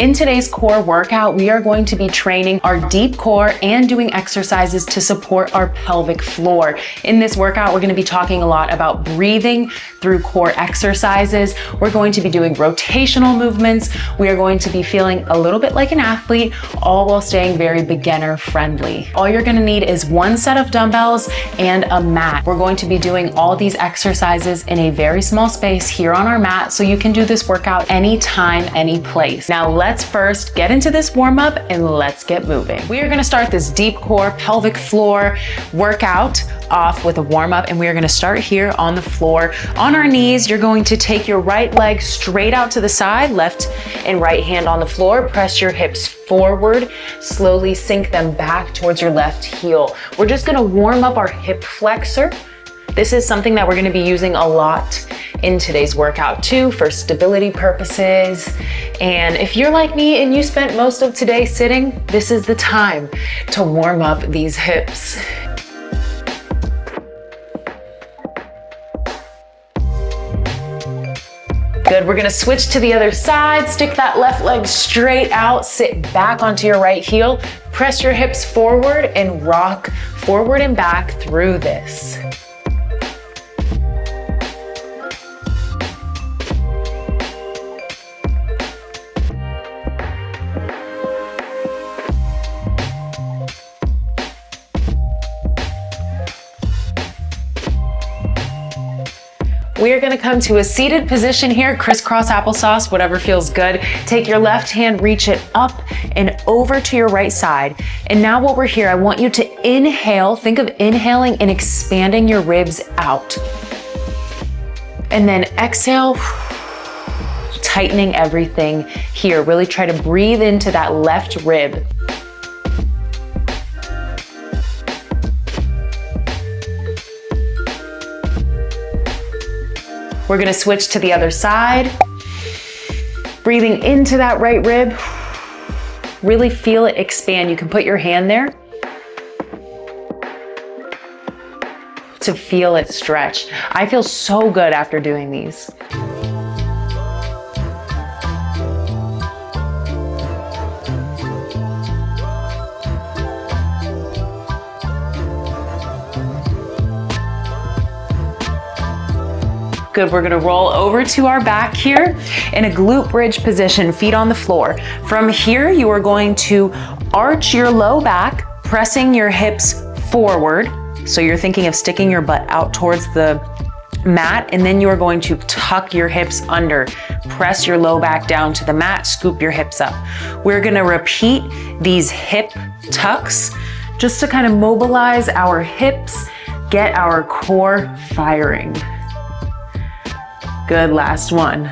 In today's core workout, we are going to be training our deep core and doing exercises to support our pelvic floor. In this workout, we're going to be talking a lot about breathing through core exercises. We're going to be doing rotational movements. We are going to be feeling a little bit like an athlete, all while staying very beginner friendly. All you're going to need is one set of dumbbells and a mat. We're going to be doing all these exercises in a very small space here on our mat, so you can do this workout anytime, any place. Now let's first get into this warm up and let's get moving. We are going to start this deep core pelvic floor workout off with a warm up, and we are going to start here on the floor. On our knees, you're going to take your right leg straight out to the side, left and right hand on the floor. Press your hips forward, slowly sink them back towards your left heel. We're just going to warm up our hip flexor. This is something that we're going to be using a lot in today's workout too, for stability purposes. And if you're like me and you spent most of today sitting, this is the time to warm up these hips. Good, we're gonna switch to the other side. Stick that left leg straight out, sit back onto your right heel, press your hips forward and rock forward and back through this. We are gonna come to a seated position here, crisscross applesauce, whatever feels good. Take your left hand, reach it up and over to your right side. And now while we're here, I want you to inhale. Think of inhaling and expanding your ribs out. And then exhale, tightening everything here. Really try to breathe into that left rib. We're gonna switch to the other side. Breathing into that right rib. Really feel it expand. You can put your hand there to feel it stretch. I feel so good after doing these. Good, we're gonna roll over to our back here in a glute bridge position, feet on the floor. From here, you are going to arch your low back, pressing your hips forward. So you're thinking of sticking your butt out towards the mat, and then you are going to tuck your hips under. Press your low back down to the mat, scoop your hips up. We're gonna repeat these hip tucks just to kind of mobilize our hips, get our core firing. Good, last one.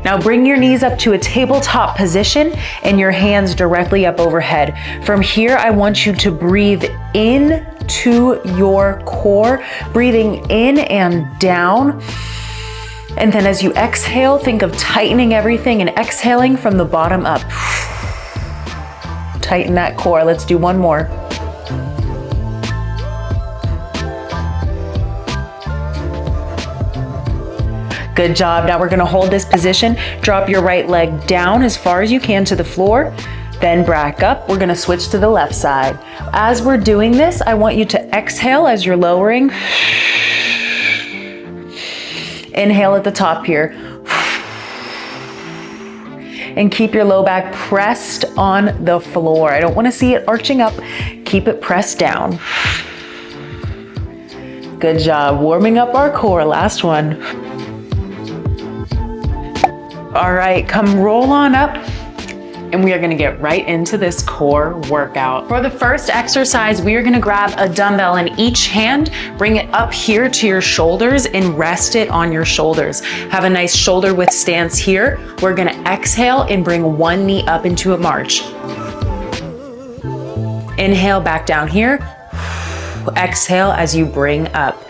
Now bring your knees up to a tabletop position and your hands directly up overhead. From here, I want you to breathe in to your core, breathing in and down. And then as you exhale, think of tightening everything and exhaling from the bottom up. Tighten that core. Let's do one more. Good job. Now we're going to hold this position. Drop your right leg down as far as you can to the floor, then back up. We're going to switch to the left side. As we're doing this, I want you to exhale as you're lowering. Inhale at the top here. And keep your low back pressed on the floor. I don't want to see it arching up. Keep it pressed down. Good job. Warming up our core. Last one. All right, come roll on up and we are gonna get right into this core workout. For the first exercise, we are gonna grab a dumbbell in each hand, bring it up here to your shoulders and rest it on your shoulders. Have a nice shoulder width stance here. We're gonna exhale and bring one knee up into a march. Inhale back down here. Exhale as you bring up.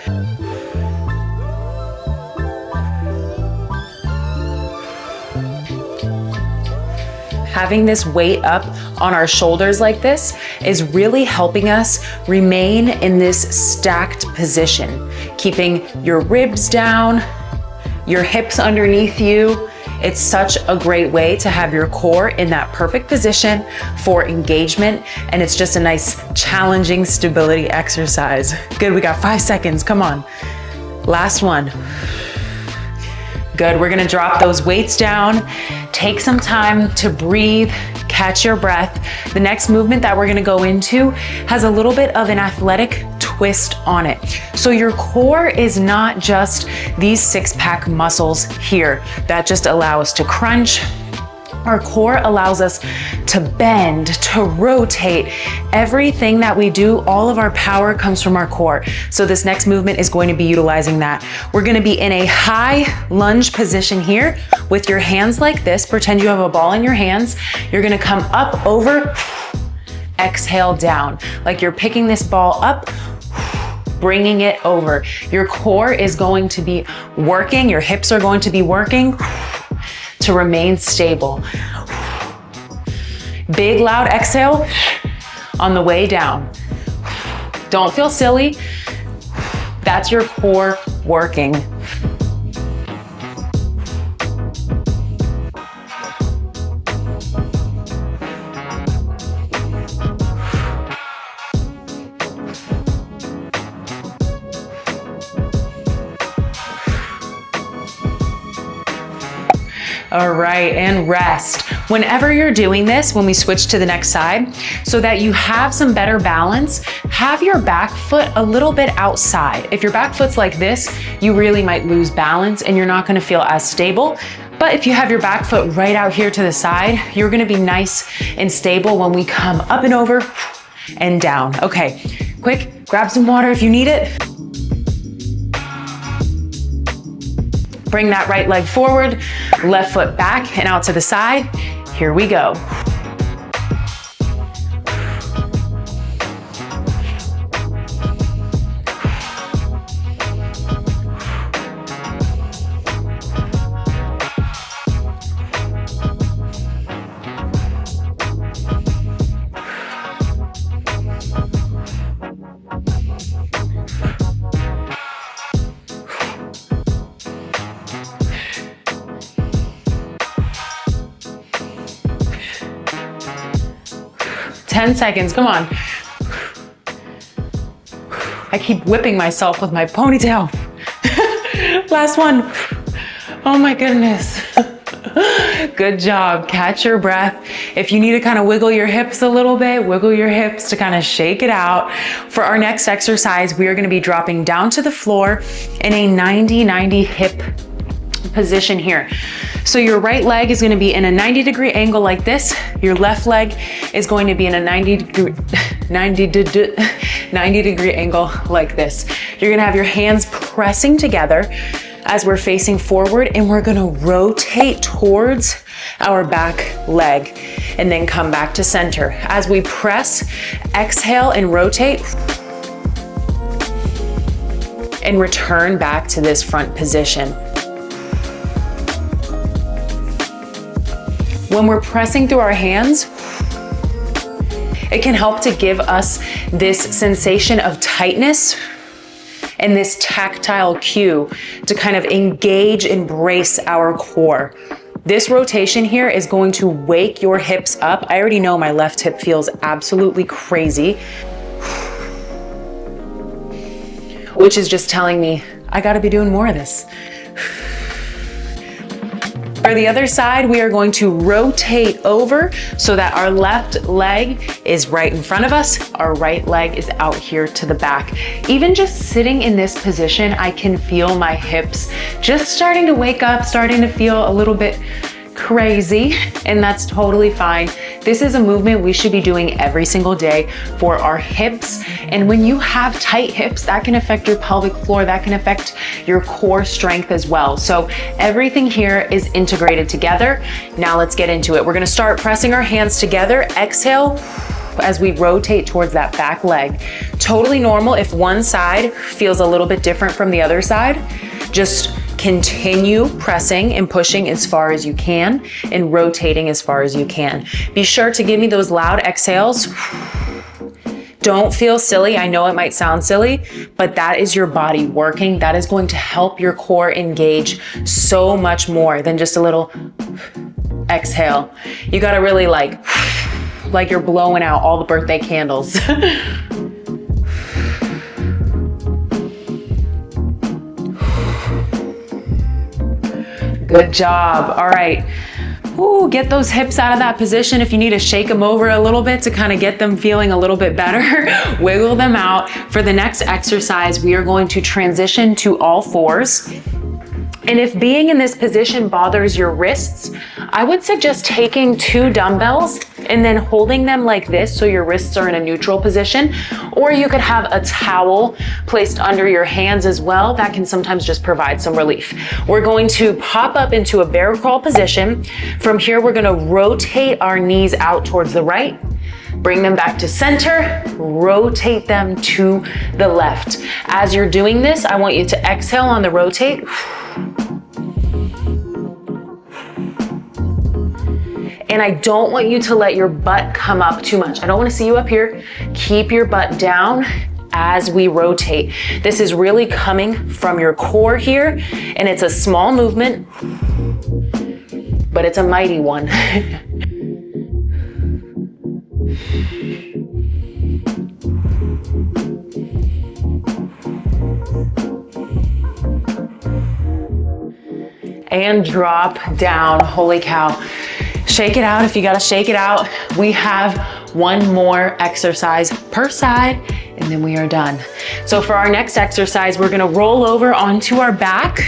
Having this weight up on our shoulders like this is really helping us remain in this stacked position, keeping your ribs down, your hips underneath you, It's such a great way to have your core in that perfect position for engagement, and it's just a nice challenging stability exercise. Good, we got 5 seconds, come on. Last one. Good, we're gonna drop those weights down. Take some time to breathe, catch your breath. The next movement that we're gonna go into has a little bit of an athletic twist on it. So your core is not just these six-pack muscles here that just allow us to crunch. Our core allows us to bend, to rotate. Everything that we do, all of our power comes from our core. So this next movement is going to be utilizing that. We're gonna be in a high lunge position here with your hands like this. Pretend you have a ball in your hands. You're gonna come up, over, exhale down. Like you're picking this ball up, bringing it over. Your core is going to be working, your hips are going to be working to remain stable. Big loud exhale on the way down. Don't feel silly. That's your core working. All right, and rest. Whenever you're doing this, when we switch to the next side, so that you have some better balance, have your back foot a little bit outside. If your back foot's like this, you really might lose balance and you're not gonna feel as stable. But if you have your back foot right out here to the side, you're gonna be nice and stable when we come up and over and down. Okay, quick, grab some water if you need it. Bring that right leg forward, left foot back and out to the side. Here we go. Ten seconds, come on. I keep whipping myself with my ponytail. Last one. Oh my goodness. Good job, catch your breath. If you need to kind of wiggle your hips a little bit, wiggle your hips to kind of shake it out. For our next exercise, we are gonna be dropping down to the floor in a 90-90 hip position here. So your right leg is going to be in a 90-degree angle like this. Your left leg is going to be in a 90-degree angle like this. You're going to have your hands pressing together as we're facing forward, and we're going to rotate towards our back leg and then come back to center. As we press, exhale and rotate and return back to this front position. When we're pressing through our hands, it can help to give us this sensation of tightness and this tactile cue to kind of engage and brace our core. This rotation here is going to wake your hips up. I already know my left hip feels absolutely crazy, which is just telling me I gotta be doing more of this. For the other side, we are going to rotate over so that our left leg is right in front of us. Our right leg is out here to the back. Even just sitting in this position, I can feel my hips just starting to wake up, starting to feel a little bit crazy, and that's totally fine. This is a movement we should be doing every single day for our hips. And when you have tight hips, that can affect your pelvic floor, that can affect your core strength as well. So everything here is integrated together. Now let's get into it. We're gonna start pressing our hands together. Exhale as we rotate towards that back leg. Totally normal if one side feels a little bit different from the other side. Just continue pressing and pushing as far as you can and rotating as far as you can. Be sure to give me those loud exhales Don't feel silly. I know it might sound silly, but that is your body working. That is going to help your core engage so much more than just a little exhale. You got to really like you're blowing out all the birthday candles. Good job. All right. Ooh, get those hips out of that position. If you need to shake them over a little bit to kind of get them feeling a little bit better, wiggle them out. For the next exercise, we are going to transition to all fours. And if being in this position bothers your wrists, I would suggest taking 2 dumbbells and then holding them like this so your wrists are in a neutral position. Or you could have a towel placed under your hands as well. That can sometimes just provide some relief. We're going to pop up into a bear crawl position. From here, we're gonna rotate our knees out towards the right, bring them back to center, rotate them to the left. As you're doing this, I want you to exhale on the rotate. And I don't want you to let your butt come up too much. I don't want to see you up here. Keep your butt down as we rotate. This is really coming from your core here, and it's a small movement, but it's a mighty one. And drop down. Holy cow. Shake it out if you gotta shake it out. We have one more exercise per side, and then we are done. So for our next exercise, we're gonna roll over onto our back.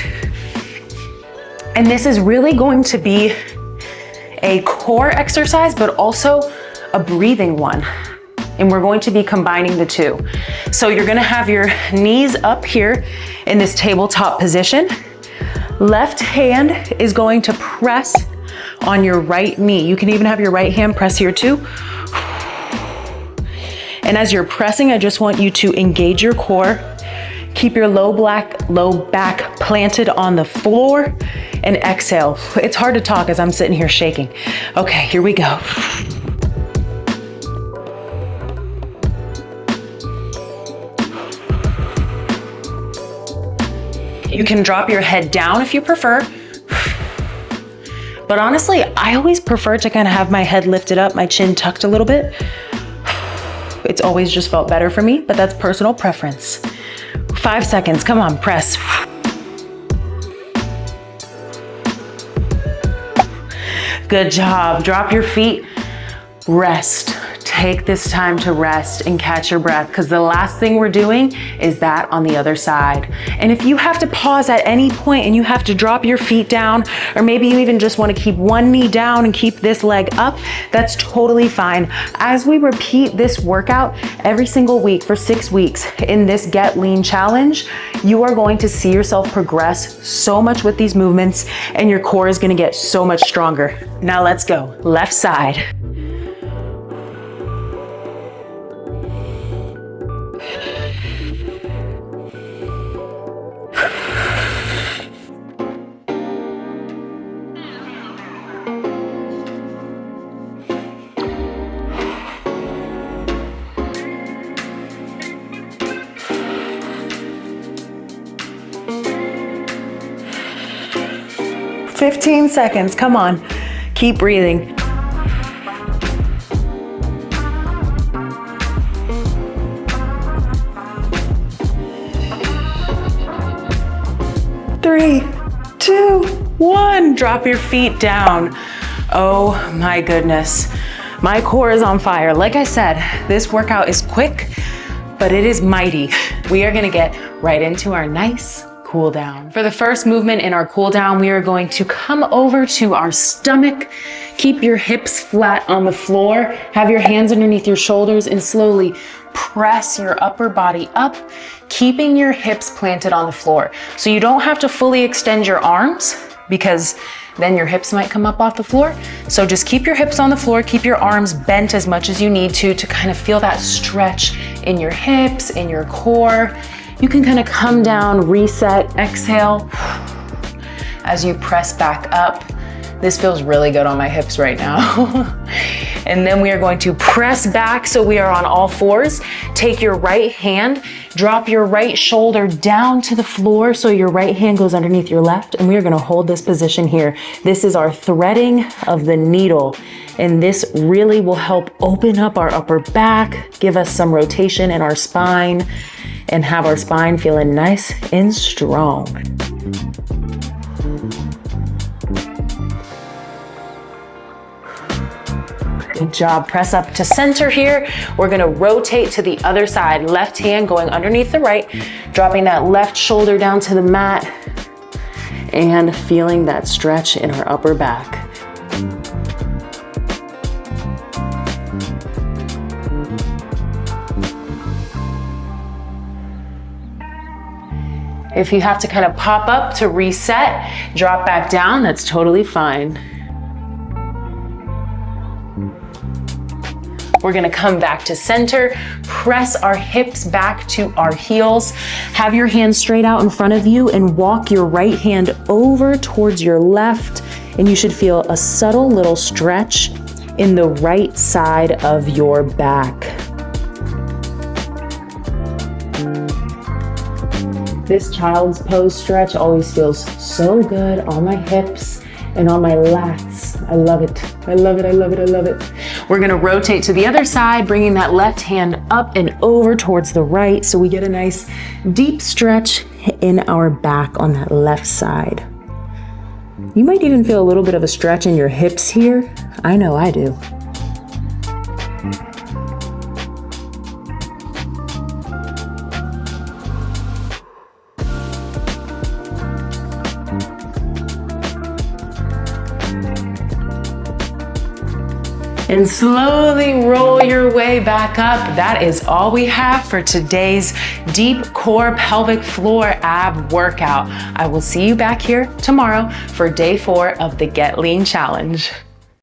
And this is really going to be a core exercise, but also a breathing one. And we're going to be combining the two. So you're gonna have your knees up here in this tabletop position. Left hand is going to press on your right knee. You can even have your right hand press here too. And as you're pressing, I just want you to engage your core. Keep your low back planted on the floor and exhale. It's hard to talk as I'm sitting here shaking. Okay, here we go. You can drop your head down if you prefer. But honestly, I always prefer to kind of have my head lifted up, my chin tucked a little bit. It's always just felt better for me, but that's personal preference. 5 seconds, come on, press. Good job. Drop your feet, rest. Take this time to rest and catch your breath, because the last thing we're doing is that on the other side. And if you have to pause at any point and you have to drop your feet down, or maybe you even just want to keep one knee down and keep this leg up, that's totally fine. As we repeat this workout every single week for 6 weeks in this Get Lean Challenge, you are going to see yourself progress so much with these movements, and your core is going to get so much stronger. Now let's go. Left side. "15 seconds, come on. Keep breathing. Three, 2, 1. Drop your feet down. Oh my goodness. My core is on fire. Like I said, this workout is quick, but it is mighty. We are gonna get right into our nice cool down. For the first movement in our cool down, we are going to come over to our stomach. Keep your hips flat on the floor. Have your hands underneath your shoulders and slowly press your upper body up, keeping your hips planted on the floor. So you don't have to fully extend your arms, because then your hips might come up off the floor. So just keep your hips on the floor, keep your arms bent as much as you need to kind of feel that stretch in your hips, in your core. You can kind of come down, reset, exhale as you press back up. This feels really good on my hips right now. And then we are going to press back so we are on all fours. Take your right hand, drop your right shoulder down to the floor so your right hand goes underneath your left, and we are gonna hold this position here. This is our threading of the needle, and this really will help open up our upper back, give us some rotation in our spine, and have our spine feeling nice and strong. Good job. Press up to center here. We're gonna rotate to the other side. Left hand going underneath the right, dropping that left shoulder down to the mat, and feeling that stretch in our upper back. If you have to kind of pop up to reset, drop back down, that's totally fine. We're gonna come back to center, press our hips back to our heels, have your hands straight out in front of you and walk your right hand over towards your left, and you should feel a subtle little stretch in the right side of your back. This child's pose stretch always feels so good on my hips and on my lats. I love it. I love it. I love it. I love it. We're gonna rotate to the other side, bringing that left hand up and over towards the right so we get a nice deep stretch in our back on that left side. You might even feel a little bit of a stretch in your hips here. I know I do. And slowly roll your way back up. That is all we have for today's deep core pelvic floor ab workout. I will see you back here tomorrow for day 4 of the Get Lean Challenge.